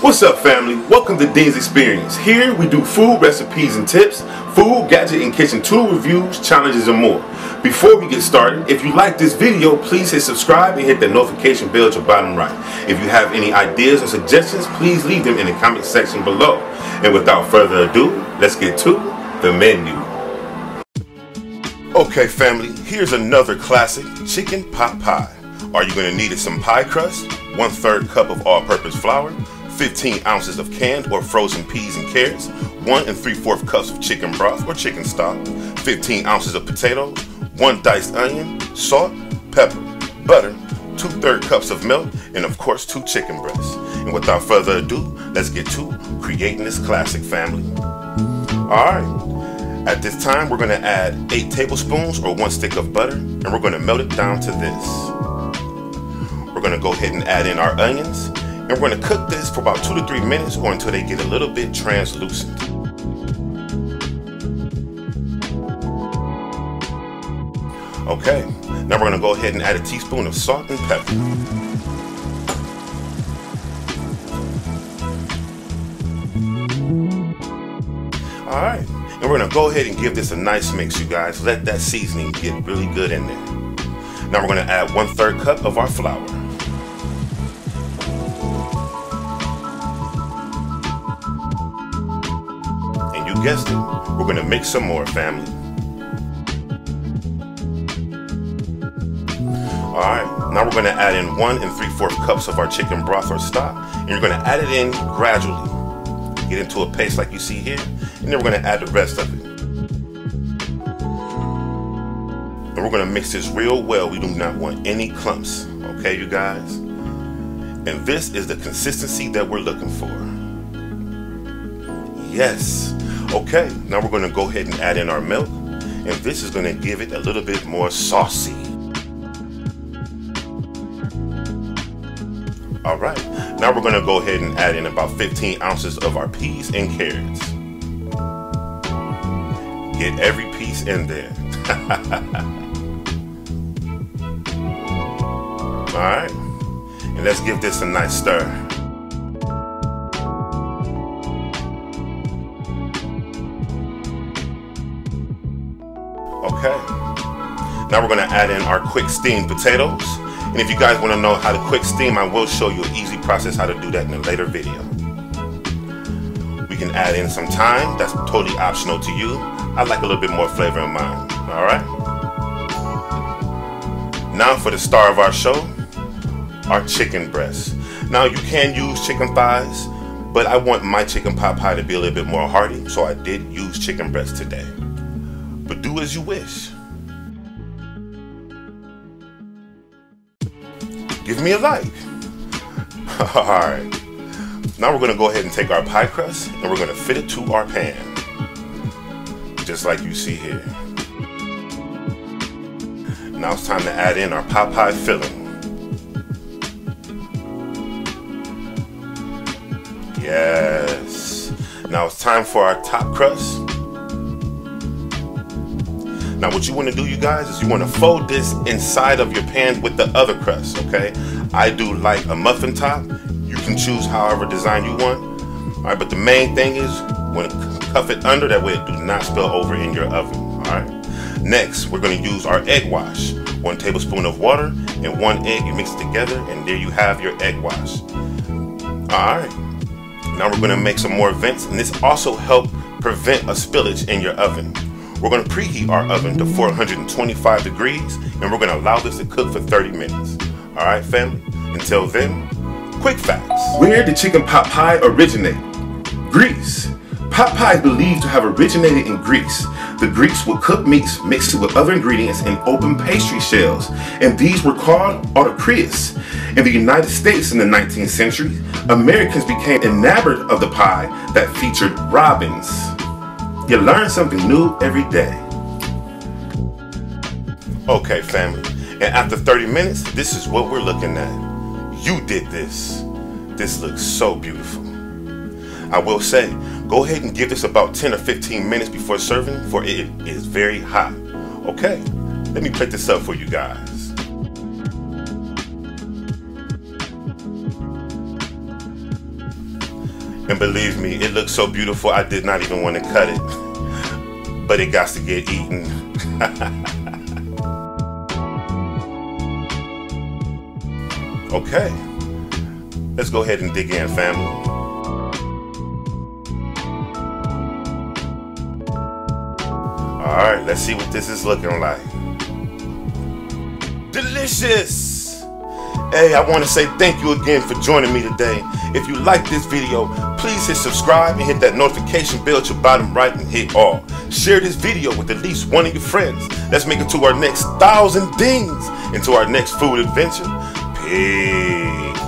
What's up, family? Welcome to Ddins Xperience. Here we do food recipes and tips, food, gadget, and kitchen tool reviews, challenges, and more. Before we get started, if you like this video, please hit subscribe and hit the notification bell at your bottom right. If you have any ideas or suggestions, please leave them in the comment section below. And without further ado, let's get to the menu. Okay, family, here's another classic chicken pot pie. Are you going to need some pie crust, 1/3 cup of all-purpose flour, 15 ounces of canned or frozen peas and carrots, 1 3/4 cups of chicken broth or chicken stock, 15 ounces of potatoes, 1 diced onion, salt, pepper, butter, 2/3 cups of milk, and of course 2 chicken breasts. And without further ado, let's get to creating this classic, family. Alright, at this time we're going to add 8 tablespoons or 1 stick of butter, and we're going to melt it down to this. We're going to go ahead and add in our onions, and we're going to cook this for about 2 to 3 minutes or until they get a little bit translucent. Okay, now we're going to go ahead and add a teaspoon of salt and pepper. Alright, and we're going to go ahead and give this a nice mix, you guys. Let that seasoning get really good in there. Now we're going to add 1/3 cup of our flour. Guessed it, we're going to mix some more, family. Alright, now we're going to add in 1 3/4 cups of our chicken broth or stock, and you're going to add it in gradually. Get into a paste like you see here, and then we're going to add the rest of it. And we're going to mix this real well. We do not want any clumps, okay, you guys? And this is the consistency that we're looking for. Yes. Okay, now we're going to go ahead and add in our milk, and this is going to give it a little bit more saucy. Alright, now we're going to go ahead and add in about 15 ounces of our peas and carrots. Get every piece in there. Alright, and let's give this a nice stir. Okay, now we're going to add in our quick steamed potatoes, and if you guys want to know how to quick steam, I will show you an easy process how to do that in a later video. We can add in some thyme, that's totally optional to you. I like a little bit more flavor in mine. Alright, now for the star of our show, our chicken breasts. Now you can use chicken thighs, but I want my chicken pot pie to be a little bit more hearty, so I did use chicken breasts today. But do as you wish. Give me a like. Alright. Now we're going to go ahead and take our pie crust and we're going to fit it to our pan. Just like you see here. Now it's time to add in our pot pie filling. Yes. Now it's time for our top crust. Now what you want to do, you guys, is you want to fold this inside of your pan with the other crust, okay? I do like a muffin top. You can choose however design you want. Alright, but the main thing is you want to cuff it under, that way it do not spill over in your oven. Alright. Next, we're going to use our egg wash. 1 tablespoon of water and 1 egg. You mix it together and there you have your egg wash. Alright. Now we're going to make some more vents, and this also helps prevent a spillage in your oven. We're going to preheat our oven to 425 degrees, and we're going to allow this to cook for 30 minutes. Alright, family? Until then, quick facts. Where did chicken pot pie originate? Greece. Pot pie is believed to have originated in Greece. The Greeks would cook meats mixed with other ingredients in open pastry shells, and these were called autocreas. In the United States in the 19th century, Americans became enamored of the pie that featured robins. You learn something new every day. Okay, family, and after 30 minutes, this is what we're looking at. You did this. This looks so beautiful. I will say, go ahead and give this about 10 or 15 minutes before serving, for it is very hot. Okay, let me plate this up for you guys. And believe me, it looks so beautiful, I did not even want to cut it. But it got to get eaten. Okay, let's go ahead and dig in, family. Alright, let's see what this is looking like. Delicious! Hey, I want to say thank you again for joining me today. If you like this video, please hit subscribe and hit that notification bell at your bottom right and hit all. Share this video with at least one of your friends. Let's make it to our next 1,000 dings and to our next food adventure. Peace.